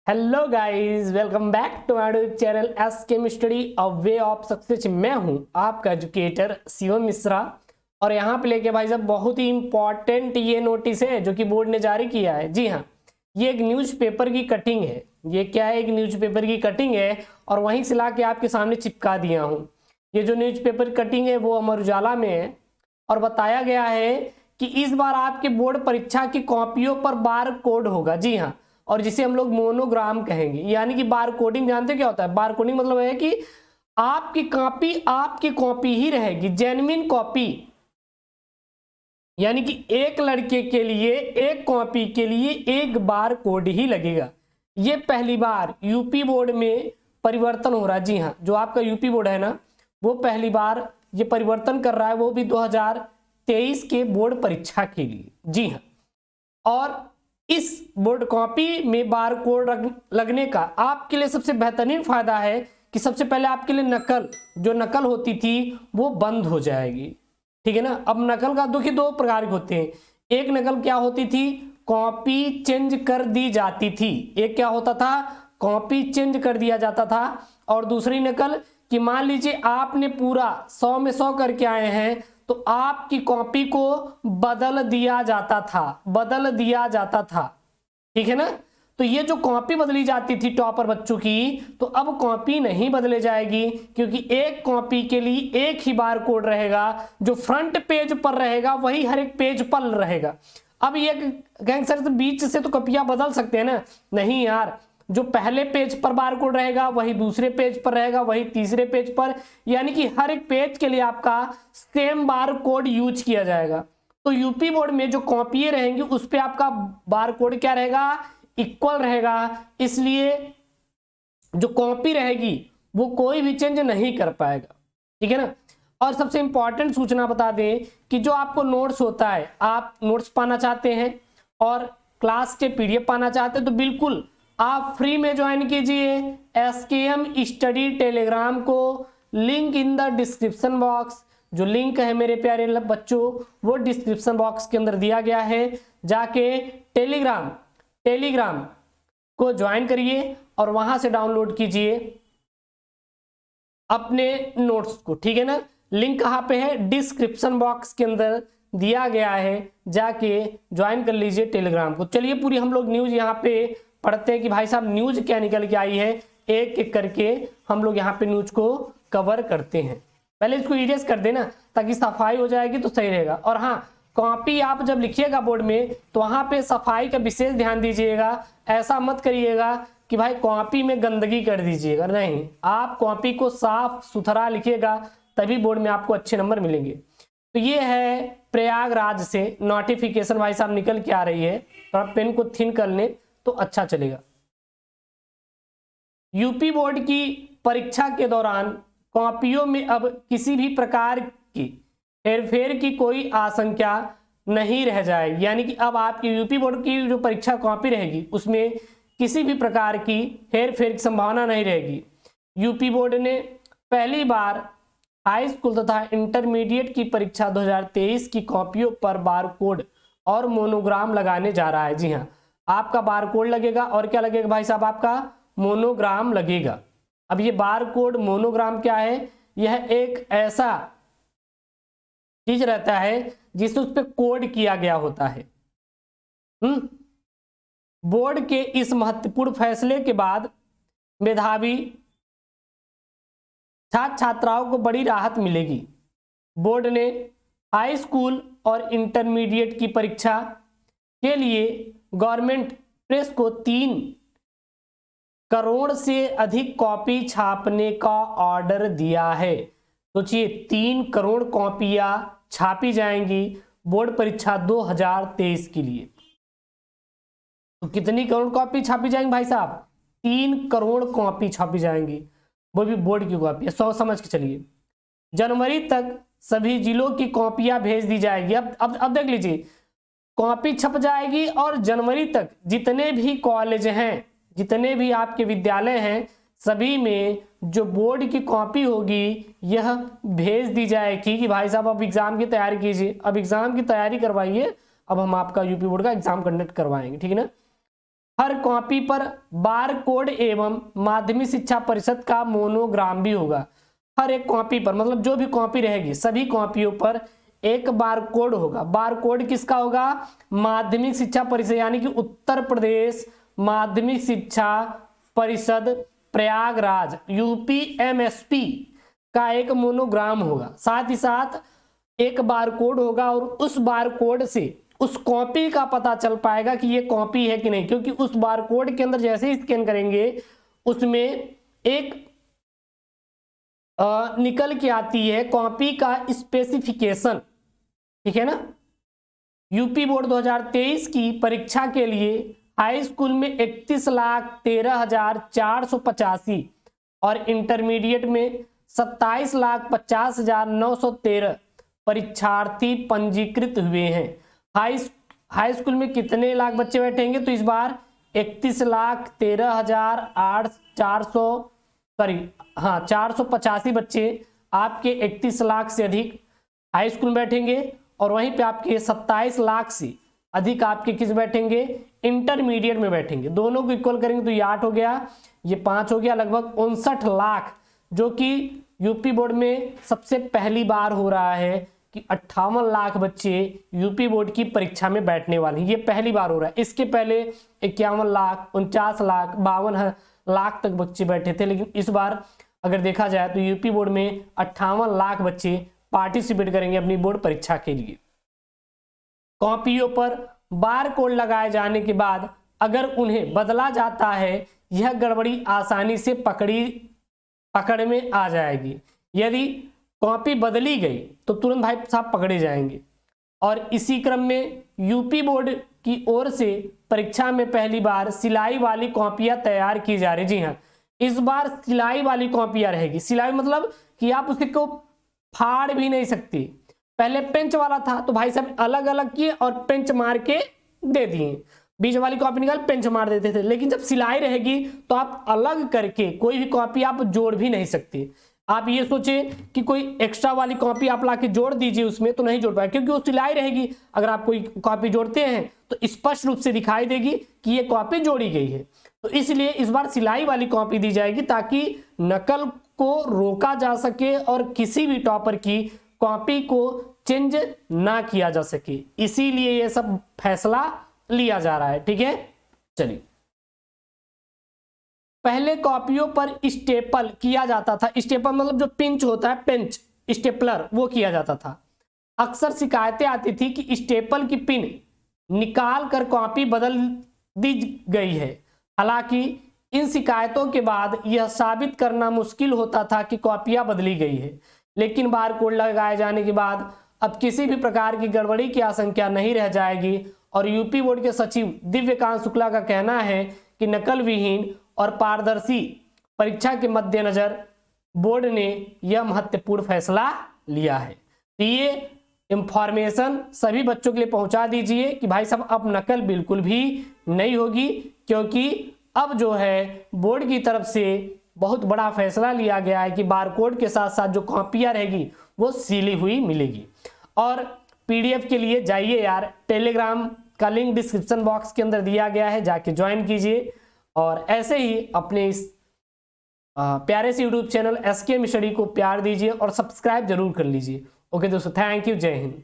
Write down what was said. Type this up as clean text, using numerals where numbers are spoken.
Hello guys, welcome back to my channel S chem study a way of success. मैं हूं आपका educator Shivam Mishra और यहां पे लेके भाई साहब बहुत ही इंपॉर्टेंट ये नोटिस है जो कि बोर्ड ने जारी किया है। जी हाँ, ये एक न्यूज़पेपर की कटिंग है। ये क्या है? एक न्यूज़पेपर की कटिंग है और वहीं से ला के आपके सामने चिपका दिया हूँ। ये जो न्यूज़पेपर कटिंग है वो अमर उजाला में है और बताया गया है कि इस बार आपके बोर्ड परीक्षा की कॉपियों पर बार कोड होगा। जी हाँ, और जिसे हम लोग मोनोग्राम कहेंगे, यानी कि बार कोडिंग। जानते क्या होता है बार कोडिंग? मतलब है कि आपकी कॉपी ही रहेगी, जेन्युइन कॉपी। यानी कि एक लड़के के लिए एक कॉपी के लिए एक बार कोड ही लगेगा। ये पहली बार यूपी बोर्ड में परिवर्तन हो रहा है। जी हाँ, जो आपका यूपी बोर्ड है ना, वो पहली बार ये परिवर्तन कर रहा है, वो भी 2023 के बोर्ड परीक्षा के लिए। जी हाँ, और इस बोर्ड कॉपी में बार कोड लगने का आपके लिए सबसे बेहतरीन फायदा है कि सबसे पहले आपके लिए जो नकल होती थी वो बंद हो जाएगी। ठीक है ना? अब नकल का दुखी दो प्रकार के होते हैं। एक नकल क्या होती थी? कॉपी चेंज कर दी जाती थी। एक क्या होता था? कॉपी चेंज कर दिया जाता था। और दूसरी नकल कि मान लीजिए आपने पूरा 100 में 100 करके आए हैं तो आपकी कॉपी को बदल दिया जाता था। ठीक है ना? तो ये जो कॉपी बदली जाती थी टॉपर बच्चों की, तो अब कॉपी नहीं बदले जाएगी, क्योंकि एक कॉपी के लिए एक ही बार कोड रहेगा। जो फ्रंट पेज पर रहेगा वही हर एक पेज पर रहेगा। अब ये कहेंगे सर बीच से तो कॉपियां बदल सकते हैं ना? नहीं यार, जो पहले पेज पर बार कोड रहेगा वही दूसरे पेज पर रहेगा, वही तीसरे पेज पर, यानी कि हर एक पेज के लिए आपका सेम बार कोड यूज किया जाएगा। तो यूपी बोर्ड में जो कॉपी रहेंगी उस पे आपका बार कोड क्या रहेगा? इक्वल रहेगा। इसलिए जो कॉपी रहेगी वो कोई भी चेंज नहीं कर पाएगा। ठीक है ना? और सबसे इंपॉर्टेंट सूचना बता दें कि जो आपको नोट्स होता है, आप नोट्स पाना चाहते हैं और क्लास के पीडीएफ पाना चाहते हैं तो बिल्कुल आप फ्री में ज्वाइन कीजिए एसकेएम स्टडी टेलीग्राम को। Link in the description box. जो लिंक है मेरे प्यारे बच्चों वो डिस्क्रिप्शन बॉक्स के अंदर दिया गया है। जाके टेलीग्राम को ज्वाइन करिए और वहां से डाउनलोड कीजिए अपने नोट्स को। ठीक है ना? लिंक कहां पे है? डिस्क्रिप्शन बॉक्स के अंदर दिया गया है, जाके ज्वाइन कर लीजिए टेलीग्राम को। चलिए पूरी हम लोग न्यूज यहाँ पे पढ़ते हैं कि भाई साहब न्यूज क्या निकल के आई है। एक एक करके हम लोग यहाँ पे न्यूज को कवर करते हैं। पहले इसको इरेज कर देना ताकि सफाई हो जाएगी तो सही रहेगा। और हाँ, कॉपी आप जब लिखिएगा बोर्ड में तो वहां पे सफाई का विशेष ध्यान दीजिएगा। ऐसा मत करिएगा कि भाई कॉपी में गंदगी कर दीजिएगा, नहीं। आप कॉपी को साफ सुथरा लिखिएगा तभी बोर्ड में आपको अच्छे नंबर मिलेंगे। तो ये है प्रयागराज से नोटिफिकेशन भाई साहब निकल के आ रही है। थोड़ा पेन को थिन कर लें तो अच्छा चलेगा। यूपी बोर्ड की परीक्षा के दौरान कॉपियों में अब किसी भी प्रकार की हेरफेर की कोई आशंका नहीं रह जाएगी। यानी कि अब आपकी यूपी बोर्ड की जो परीक्षा कॉपी रहेगी उसमें किसी भी प्रकार की हेरफेर की संभावना नहीं रहेगी। यूपी बोर्ड ने पहली बार हाई स्कूल तथा इंटरमीडिएट की परीक्षा 2023 की कॉपियों पर बारकोड और मोनोग्राम लगाने जा रहा है। जी हाँ, आपका बारकोड लगेगा और क्या लगेगा भाई साहब? आपका मोनोग्राम लगेगा। अब ये बारकोड मोनोग्राम क्या है? यह एक ऐसा चीज रहता है जिससे उस पर कोड किया गया होता है। बोर्ड के इस महत्वपूर्ण फैसले के बाद मेधावी छात्र छात्राओं को बड़ी राहत मिलेगी। बोर्ड ने हाई स्कूल और इंटरमीडिएट की परीक्षा के लिए गवर्नमेंट प्रेस को 3 करोड़ से अधिक कॉपी छापने का ऑर्डर दिया है। सोचिए, 3 करोड़ कॉपियां छापी जाएंगी बोर्ड परीक्षा 2023 के लिए। तो कितनी करोड़ कॉपी छापी जाएंगी भाई साहब? 3 करोड़ कॉपी छापी जाएंगी, वो भी बोर्ड की कॉपी है। 100 समझ के चलिए। जनवरी तक सभी जिलों की कॉपियां भेज दी जाएगी। अब देख लीजिए, कॉपी छप जाएगी और जनवरी तक जितने भी कॉलेज हैं, जितने भी आपके विद्यालय हैं, सभी में जो बोर्ड की कॉपी होगी यह भेज दी जाएगी कि भाई साहब अब एग्जाम की तैयारी कीजिए, अब एग्जाम की तैयारी करवाइए, अब हम आपका यूपी बोर्ड का एग्जाम कंडक्ट करवाएंगे। ठीक है ना? हर कॉपी पर बार कोड एवं माध्यमिक शिक्षा परिषद का मोनोग्राम भी होगा। हर एक कॉपी पर, मतलब जो भी कॉपी रहेगी सभी कॉपियों पर एक बार कोड होगा। बार कोड किसका होगा? माध्यमिक शिक्षा परिषद यानी कि उत्तर प्रदेश माध्यमिक शिक्षा परिषद प्रयागराज UPMSP का एक मोनोग्राम होगा। साथ ही साथ एक बार कोड होगा और उस बार कोड से उस कॉपी का पता चल पाएगा कि ये कॉपी है कि नहीं, क्योंकि उस बार कोड के अंदर जैसे ही स्कैन करेंगे उसमें एक निकल के आती है कॉपी का स्पेसिफिकेशन, ठीक है ना। यूपी बोर्ड 2023 की परीक्षा के लिए हाई स्कूल में 31,13,485 और इंटरमीडिएट में 27,50,913 परीक्षार्थी पंजीकृत हुए हैं। हाई स्कूल में कितने लाख बच्चे बैठेंगे? तो इस बार 485 बच्चे आपके 31 लाख से अधिक हाई स्कूल में बैठेंगे और वहीं पे आपके 27 लाख से अधिक आपके किस बैठेंगे? इंटरमीडिएट में बैठेंगे। दोनों को इक्वल करेंगे तो ये 8 हो गया, ये 5 हो गया, लगभग 59 लाख, जो कि यूपी बोर्ड में सबसे पहली बार हो रहा है कि 58 लाख बच्चे यूपी बोर्ड की परीक्षा में बैठने वाले हैं। ये पहली बार हो रहा है। इसके पहले 51 लाख, 49 लाख, 52 लाख तक बच्चे बैठे थे, लेकिन इस बार अगर देखा जाए तो यूपी बोर्ड में 58 लाख बच्चे पार्टिसिपेट करेंगे अपनी बोर्ड परीक्षा के लिए। कॉपियों पर बार कोड लगाए जाने के बाद अगर उन्हें बदला जाता है, यह गड़बड़ी आसानी से पकड़ में आ जाएगी। यदि कॉपी बदली गई तो तुरंत भाई साहब पकड़े जाएंगे। और इसी क्रम में यूपी बोर्ड की ओर से परीक्षा में पहली बार सिलाई वाली कॉपियां तैयार की जा रही। जी हाँ, इस बार सिलाई वाली कॉपियां रहेगी। सिलाई मतलब कि आप उसको फाड़ भी नहीं सकते। पहले पेंच वाला था तो भाई साहब अलग अलग किए और पेंच मार के दे दिए, बीच वाली कॉपी निकाल पेंच मार देते थे। लेकिन जब सिलाई रहेगी तो आप अलग करके कोई भी कॉपी आप जोड़ भी नहीं सकते। आप ये सोचे कि कोई एक्स्ट्रा वाली कॉपी आप लाके जोड़ दीजिए उसमें, तो नहीं जोड़ पाए, क्योंकि वो सिलाई रहेगी। अगर आप कोई कॉपी जोड़ते हैं तो स्पष्ट रूप से दिखाई देगी कि ये कॉपी जोड़ी गई है। तो इसलिए इस बार सिलाई वाली कॉपी दी जाएगी ताकि नकल को रोका जा सके और किसी भी टॉपर की कॉपी को चेंज ना किया जा सके। इसीलिए ये सब फैसला लिया जा रहा है, ठीक है। चलिए, पहले कॉपियों पर स्टेपल किया जाता था। स्टेपल मतलब जो पिंच होता है, पेंच, स्टेपलर, वो किया जाता था। अक्सर शिकायतें आती थी कि स्टेपल की पिन निकाल कर कॉपी बदल दी गई है। हालांकि इन शिकायतों के बाद यह साबित करना मुश्किल होता था कि कॉपियां बदली गई है। लेकिन बार कोड लगाए जाने के बाद अब किसी भी प्रकार की गड़बड़ी की आशंका नहीं रह जाएगी। और यूपी बोर्ड के सचिव दिव्यकांत शुक्ला का कहना है कि नकल विहीन और पारदर्शी परीक्षा के मद्देनजर बोर्ड ने यह महत्वपूर्ण फैसला लिया है। तो ये इंफॉर्मेशन सभी बच्चों के लिए पहुंचा दीजिए कि भाई साहब अब नकल बिल्कुल भी नहीं होगी, क्योंकि अब जो है बोर्ड की तरफ से बहुत बड़ा फैसला लिया गया है कि बारकोड के साथ साथ जो कॉपियां रहेगी वो सीली हुई मिलेगी। और पीडीएफ के लिए जाइए यार, टेलीग्राम का लिंक डिस्क्रिप्शन बॉक्स के अंदर दिया गया है, जाके ज्वाइन कीजिए। और ऐसे ही अपने इस प्यारे से यूट्यूब चैनल SKM स्टडी को प्यार दीजिए और सब्सक्राइब जरूर कर लीजिए। ओके दोस्तों, थैंक यू, जय हिंद।